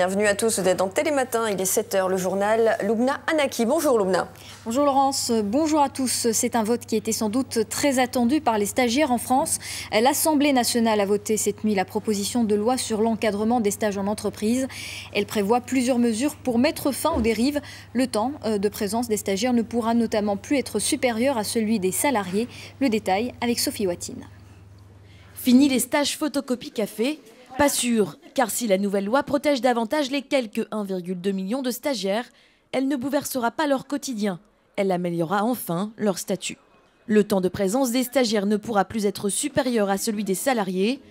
bienvenue à tous. Vous êtes dans Télématin, il est 7h, le journal. Loubna Anaki. Bonjour Loubna. Bonjour Laurence, bonjour à tous. C'est un vote qui était sans doute très attendu par les stagiaires en France. L'Assemblée nationale a voté cette nuit la proposition de loi sur l'encadrement des stages en entreprise. Elle prévoit plusieurs mesures pour mettre fin aux dérives. Le temps de présence des stagiaires ne pourra notamment plus être supérieur à celui des salariés. Le détail avec Sophie Watine. Fini les stages photocopie café. Pas sûr, car si la nouvelle loi protège davantage les quelques 1,2 million de stagiaires, elle ne bouleversera pas leur quotidien. Elle améliorera enfin leur statut. Le temps de présence des stagiaires ne pourra plus être supérieur à celui des salariés.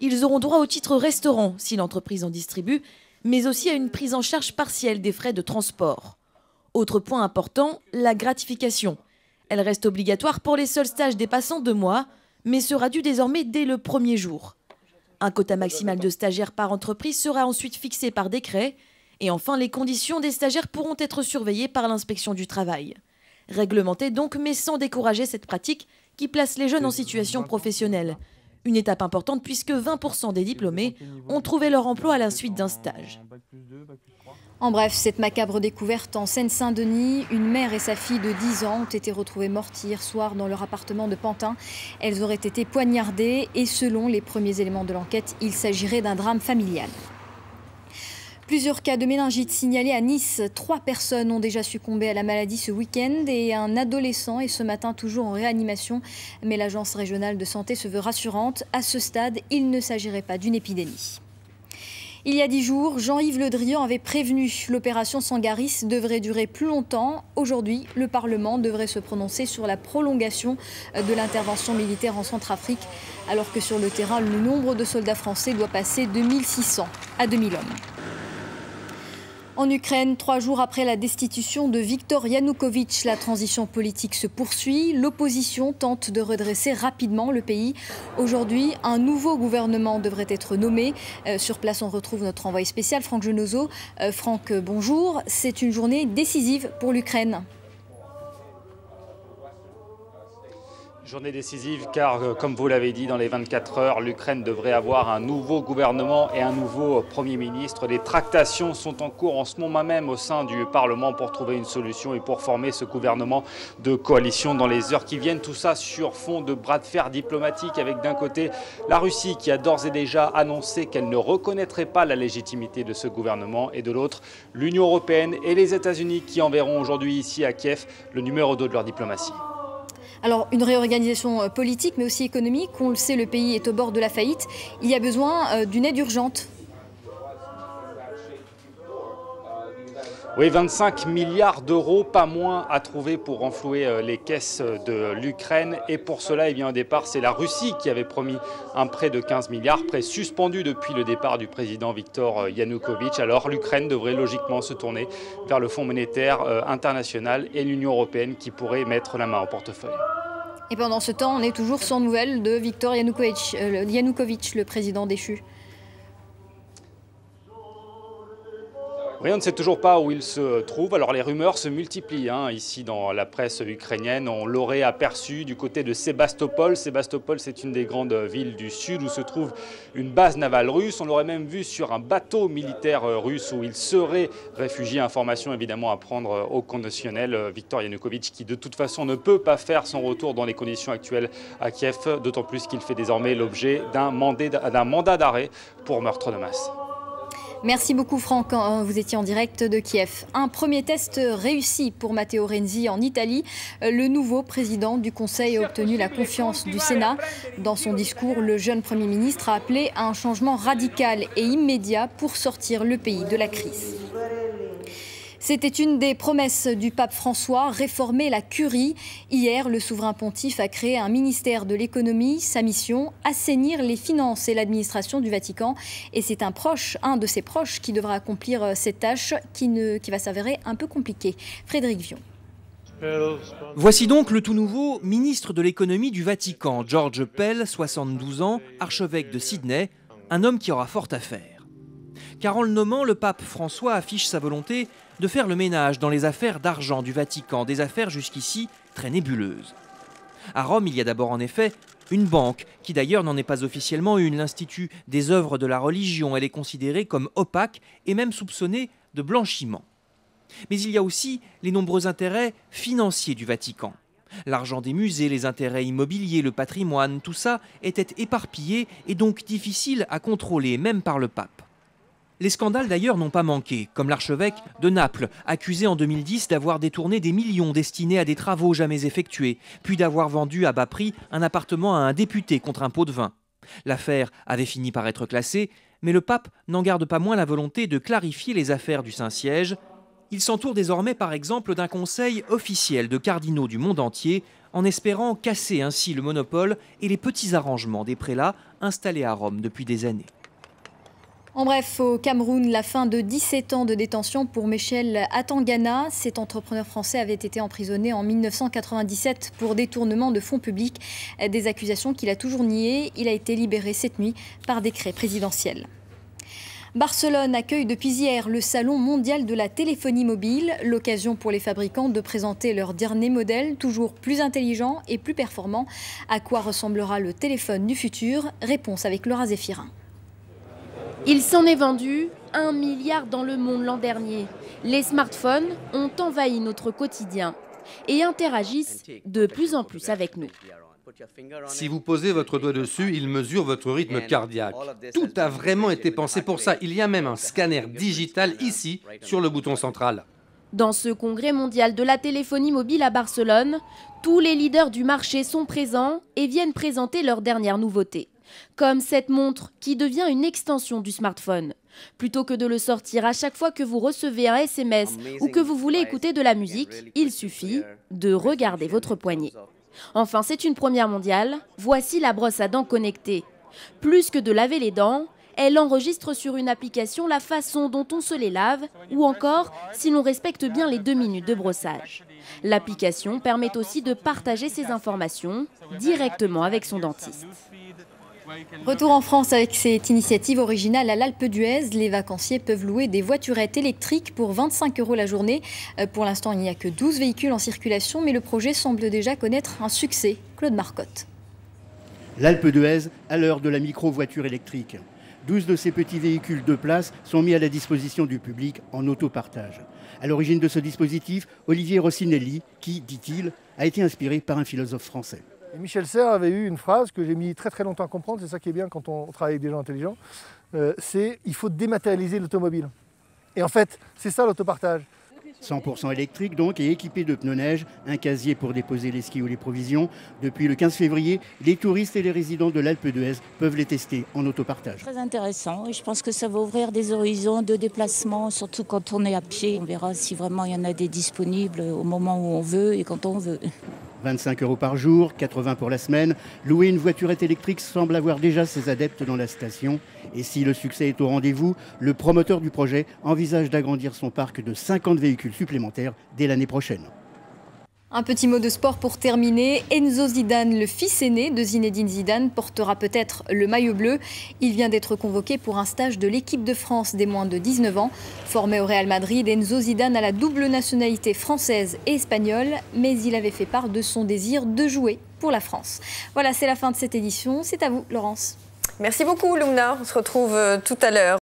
Ils auront droit au titre restaurant si l'entreprise en distribue, mais aussi à une prise en charge partielle des frais de transport. Autre point important, la gratification. Elle reste obligatoire pour les seuls stages dépassant 2 mois, mais sera due désormais dès le premier jour. Un quota maximal de stagiaires par entreprise sera ensuite fixé par décret. Et enfin, les conditions des stagiaires pourront être surveillées par l'inspection du travail. Réglementées donc, mais sans décourager cette pratique qui place les jeunes en situation professionnelle. Une étape importante puisque 20% des diplômés ont trouvé leur emploi à la suite d'un stage. En bref, cette macabre découverte en Seine-Saint-Denis, une mère et sa fille de 10 ans ont été retrouvées mortes hier soir dans leur appartement de Pantin. Elles auraient été poignardées et selon les premiers éléments de l'enquête, il s'agirait d'un drame familial. Plusieurs cas de méningite signalés à Nice. 3 personnes ont déjà succombé à la maladie ce week-end et un adolescent est ce matin toujours en réanimation. Mais l'agence régionale de santé se veut rassurante. À ce stade, il ne s'agirait pas d'une épidémie. Il y a 10 jours, Jean-Yves Le Drian avait prévenu l'opération Sangaris devrait durer plus longtemps. Aujourd'hui, le Parlement devrait se prononcer sur la prolongation de l'intervention militaire en Centrafrique, alors que sur le terrain, le nombre de soldats français doit passer de 1600 à 2000 hommes. En Ukraine, 3 jours après la destitution de Viktor Yanukovych, la transition politique se poursuit. L'opposition tente de redresser rapidement le pays. Aujourd'hui, un nouveau gouvernement devrait être nommé. Sur place, on retrouve notre envoyé spécial, Franck Genozo. Franck, bonjour. C'est une journée décisive pour l'Ukraine. Journée décisive car, comme vous l'avez dit, dans les 24 heures, l'Ukraine devrait avoir un nouveau gouvernement et un nouveau Premier ministre. Les tractations sont en cours en ce moment même au sein du Parlement pour trouver une solution et pour former ce gouvernement de coalition dans les heures qui viennent. Tout ça sur fond de bras de fer diplomatique avec d'un côté la Russie qui a d'ores et déjà annoncé qu'elle ne reconnaîtrait pas la légitimité de ce gouvernement et de l'autre l'Union européenne et les États-Unis qui enverront aujourd'hui ici à Kiev le numéro 2 de leur diplomatie. Alors, une réorganisation politique, mais aussi économique. On le sait, le pays est au bord de la faillite. Il y a besoin d'une aide urgente. Oui, 25 milliards d'euros, pas moins à trouver pour renflouer les caisses de l'Ukraine. Et pour cela, au départ, c'est la Russie qui avait promis un prêt de 15 milliards, prêt suspendu depuis le départ du président Viktor Yanukovych. Alors l'Ukraine devrait logiquement se tourner vers le Fonds monétaire international et l'Union européenne qui pourrait mettre la main au portefeuille. Et pendant ce temps, on est toujours sans nouvelles de Viktor Yanukovych, le président déchu. Oui, on ne sait toujours pas où il se trouve. Alors les rumeurs se multiplient ici dans la presse ukrainienne. On l'aurait aperçu du côté de Sébastopol. Sébastopol, c'est une des grandes villes du sud où se trouve une base navale russe. On l'aurait même vu sur un bateau militaire russe où il serait réfugié. Information évidemment à prendre au conditionnel. Viktor Yanukovych qui de toute façon ne peut pas faire son retour dans les conditions actuelles à Kiev. D'autant plus qu'il fait désormais l'objet d'un mandat d'arrêt pour meurtre de masse. Merci beaucoup Franck, vous étiez en direct de Kiev. Un premier test réussi pour Matteo Renzi en Italie. Le nouveau président du Conseil a obtenu la confiance du Sénat. Dans son discours, le jeune Premier ministre a appelé à un changement radical et immédiat pour sortir le pays de la crise. C'était une des promesses du pape François, réformer la curie. Hier, le souverain pontife a créé un ministère de l'économie. Sa mission, assainir les finances et l'administration du Vatican. Et c'est un de ses proches, qui devra accomplir cette tâche qui va s'avérer un peu compliquée. Frédéric Vion. Voici donc le tout nouveau ministre de l'économie du Vatican, George Pell, 72 ans, archevêque de Sydney, un homme qui aura fort à faire. Car en le nommant, le pape François affiche sa volonté de faire le ménage dans les affaires d'argent du Vatican, des affaires jusqu'ici très nébuleuses. À Rome, il y a d'abord en effet Une banque, qui d'ailleurs n'en est pas officiellement une, l'Institut des œuvres de la religion. Elle est considérée comme opaque et même soupçonnée de blanchiment. Mais il y a aussi les nombreux intérêts financiers du Vatican. L'argent des musées, les intérêts immobiliers, le patrimoine, tout ça était éparpillé et donc difficile à contrôler, même par le pape. Les scandales d'ailleurs n'ont pas manqué, comme l'archevêque de Naples, accusé en 2010 d'avoir détourné des millions destinés à des travaux jamais effectués, puis d'avoir vendu à bas prix un appartement à un député contre un pot de vin. L'affaire avait fini par être classée, mais le pape n'en garde pas moins la volonté de clarifier les affaires du Saint-Siège. Il s'entoure désormais par exemple d'un conseil officiel de cardinaux du monde entier, en espérant casser ainsi le monopole et les petits arrangements des prélats installés à Rome depuis des années. En bref, au Cameroun, la fin de 17 ans de détention pour Michel Atangana. Cet entrepreneur français avait été emprisonné en 1997 pour détournement de fonds publics. Des accusations qu'il a toujours niées. Il a été libéré cette nuit par décret présidentiel. Barcelone accueille depuis hier le Salon mondial de la téléphonie mobile, l'occasion pour les fabricants de présenter leur dernier modèle, toujours plus intelligent et plus performant. À quoi ressemblera le téléphone du futur? Réponse avec Laura Zéphirin. Il s'en est vendu 1 milliard dans le monde l'an dernier. Les smartphones ont envahi notre quotidien et interagissent de plus en plus avec nous. Si vous posez votre doigt dessus, il mesure votre rythme cardiaque. Tout a vraiment été pensé pour ça. Il y a même un scanner digital ici, sur le bouton central. Dans ce congrès mondial de la téléphonie mobile à Barcelone, tous les leaders du marché sont présents et viennent présenter leurs dernières nouveautés. Comme cette montre qui devient une extension du smartphone. Plutôt que de le sortir à chaque fois que vous recevez un SMS ou que vous voulez écouter de la musique, il suffit de regarder votre poignet. Enfin, c'est une première mondiale. Voici la brosse à dents connectée. Plus que de laver les dents, elle enregistre sur une application la façon dont on se les lave ou encore si l'on respecte bien les 2 minutes de brossage. L'application permet aussi de partager ses informations directement avec son dentiste. Retour en France avec cette initiative originale à l'Alpe d'Huez. Les vacanciers peuvent louer des voiturettes électriques pour 25 € la journée. Pour l'instant, il n'y a que 12 véhicules en circulation, mais le projet semble déjà connaître un succès. Claude Marcotte. L'Alpe d'Huez à l'heure de la micro-voiture électrique. 12 de ces petits véhicules 2 places sont mis à la disposition du public en autopartage. À l'origine de ce dispositif, Olivier Rossinelli, qui, dit-il, a été inspiré par un philosophe français. Et Michel Serres avait eu une phrase que j'ai mis très longtemps à comprendre, c'est ça qui est bien quand on travaille avec des gens intelligents, c'est il faut dématérialiser l'automobile. Et en fait, c'est ça l'autopartage. 100% électrique donc et équipé de pneus neige, un casier pour déposer les skis ou les provisions. Depuis le 15 février, les touristes et les résidents de l'Alpe d'Huez peuvent les tester en autopartage. Très intéressant et je pense que ça va ouvrir des horizons de déplacement, surtout quand on est à pied. On verra si vraiment il y en a des disponibles au moment où on veut et quand on veut. 25 € par jour, 80 pour la semaine. Louer une voiturette électrique semble avoir déjà ses adeptes dans la station. Et si le succès est au rendez-vous, le promoteur du projet envisage d'agrandir son parc de 50 véhicules supplémentaires dès l'année prochaine. Un petit mot de sport pour terminer. Enzo Zidane, le fils aîné de Zinedine Zidane, portera peut-être le maillot bleu. Il vient d'être convoqué pour un stage de l'équipe de France des moins de 19 ans. Formé au Real Madrid, Enzo Zidane a la double nationalité française et espagnole, mais il avait fait part de son désir de jouer pour la France. Voilà, c'est la fin de cette édition. C'est à vous, Laurence. Merci beaucoup, Lumna. On se retrouve tout à l'heure.